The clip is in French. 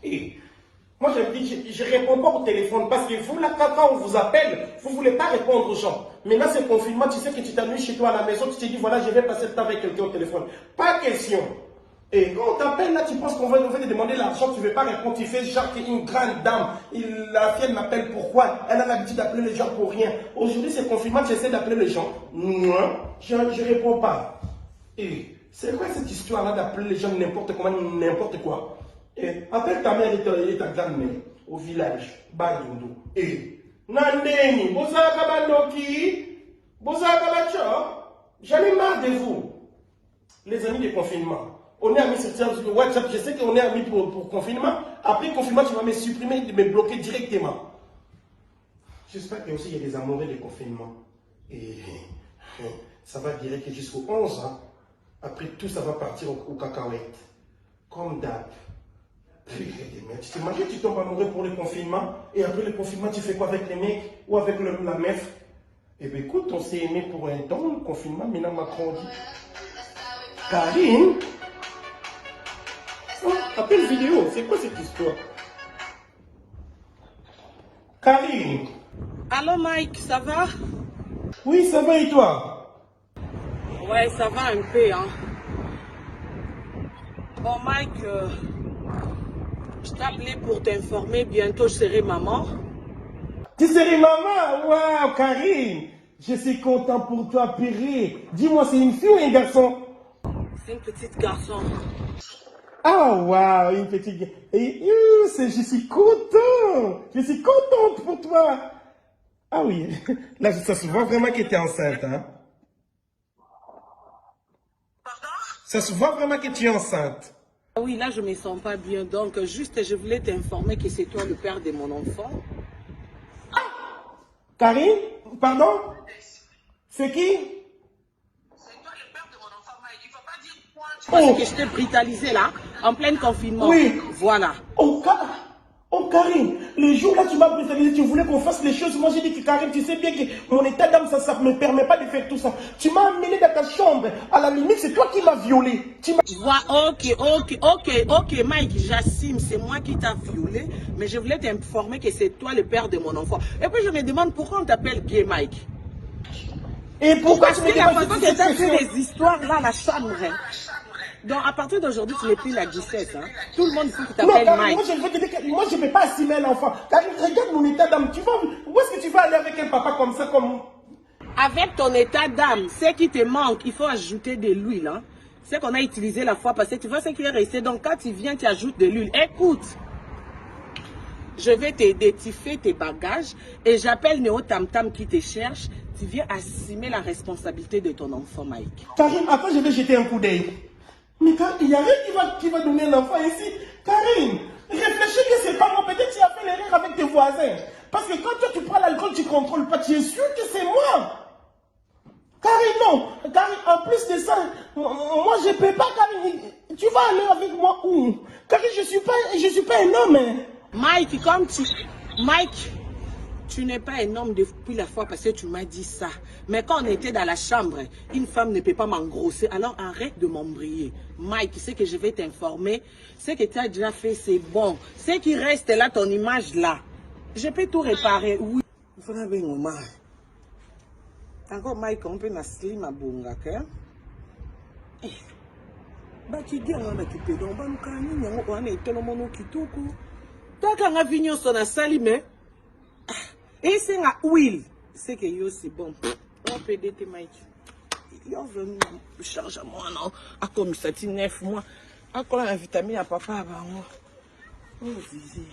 Et moi, je ne réponds pas au téléphone parce que vous, là, quand on vous appelle, vous ne voulez pas répondre aux gens. Maintenant, c'est confinement, tu sais que tu t'ennuies chez toi à la maison, tu te dis, voilà, je vais passer le temps avec quelqu'un au téléphone. Pas question. Et quand on t'appelle, là, tu penses qu'on va te demander l'argent, tu ne veux pas répondre, tu fais genre qu'il y a une grande dame. La fille, elle m'appelle pourquoi? Elle a l'habitude d'appeler les gens pour rien. Aujourd'hui, c'est confinement, tu essaies d'appeler les gens. Moi, je ne réponds pas. Et c'est quoi cette histoire-là d'appeler les gens n'importe comment, n'importe quoi? Et appelle ta mère et ta grand-mère au village, Bayondo. Et Nandeni, Bozaka Bandoki, Bozaka Bacho, j'en ai marre de vous, les amis de confinement. On est amis sur WhatsApp, je sais qu'on est amis pour confinement. Après confinement, tu vas me supprimer, me bloquer directement. J'espère qu'il y a des amoureux de confinement. Et ça va durer jusqu'au 11 ans. Après tout, ça va partir au cacahuète. Comme d'hab. Tu t'imagines, tu tombes amoureux pour le confinement. Et après le confinement, tu fais quoi avec les mecs ou avec la meuf? Eh bien écoute, on s'est aimé pour un temps, le confinement, maintenant Macron dit. Karine? Oh, appel vidéo, c'est quoi cette histoire? Karine? Allô Mike, ça va? Oui, ça va et toi? Ouais, ça va un peu, hein. Bon Mike, je t'ai appelé pour t'informer, bientôt je serai maman. Tu serais maman? Waouh, Karine! Je suis content pour toi, Péré. Dis-moi, c'est une fille ou un garçon? C'est une petite garçon. Ah, waouh, une petite... je suis content. Je suis contente pour toi. Ah oui, là, ça se voit vraiment que tu es enceinte, hein? Pardon? Ça se voit vraiment que tu es enceinte. Ah oui, là je me sens pas bien, donc juste je voulais t'informer que c'est toi le père de mon enfant. Karine? Pardon? C'est qui? C'est toi le père de mon enfant, Mike. Il faut pas dire quoi. Tu vois que je t'ai brutalisé là, en plein confinement. Oui. Voilà. Oh, Karine, le jour là tu m'as brutalisé, tu voulais qu'on fasse les choses. Moi j'ai dit que Karine, tu sais bien que mon état d'âme, ça ne me permet pas de faire tout ça. Tu m'as amené dans ta chambre. À la limite, c'est toi qui m'as violé. Ok, Mike, j'assume, c'est moi qui t'a violé, mais je voulais t'informer que c'est toi le père de mon enfant. Et puis je me demande pourquoi on t'appelle gay, Mike. Et pourquoi Parce tu me que la demandes façon que tu as fait les histoires là, la chambre. Donc à partir d'aujourd'hui, tu n'es plus la gisette. Hein. Tout le monde faut que tu Non, t'appelles Karine, Mike. moi je ne peux pas assumer l'enfant. Karine, regarde mon état d'âme. Où est-ce que tu vas aller avec un papa comme ça, comme... Avec ton état d'âme, ce qui te manque, il faut ajouter de l'huile. Hein. C'est qu'on a utilisé la fois passée. Tu vois ce qui est resté. Donc quand tu viens, tu ajoutes de l'huile. Écoute, je vais t'aider. Tu fais tes bagages et j'appelle Néo Tam Tam qui te cherche. Tu viens assumer la responsabilité de ton enfant, Mike. Karine, après je vais jeter un coup d'œil. Mais quand il y a rien qui va donner l'enfant ici. Karine, réfléchis que c'est pas moi. Peut-être tu as fait l'erreur avec tes voisins. Parce que quand toi tu prends l'alcool, tu ne contrôles pas. Tu es sûr que c'est moi. Karine, non. Karine, en plus de ça, moi je ne peux pas, Karine. Tu vas aller avec moi où? Karine, je ne suis pas un homme. Hein. Mike, tu n'es pas un homme depuis la fois passée, tu m'as dit ça. Mais quand on était dans la chambre, une femme ne peut pas m'engrosser. Alors arrête de m'embrayer. Mike, ce que je vais t'informer, ce que tu as déjà fait, c'est bon. Ce qui reste là, ton image là, je peux tout réparer. Oui. Il faudra bien au mal. Encore Mike, on peut na slim à bonga, ok? Tu dis, on a quitté, on va nous calmer, on a été dans mon kitoko. Tant qu'on a vignon son a sali, mais. Et c'est un huile. C'est que yo c'est bon. On peut aider Mike. Il a venu charger à moi, non? À comme ça, 9 mois. À quoi la vitamine à papa, bah, moi. Oh, Zizi.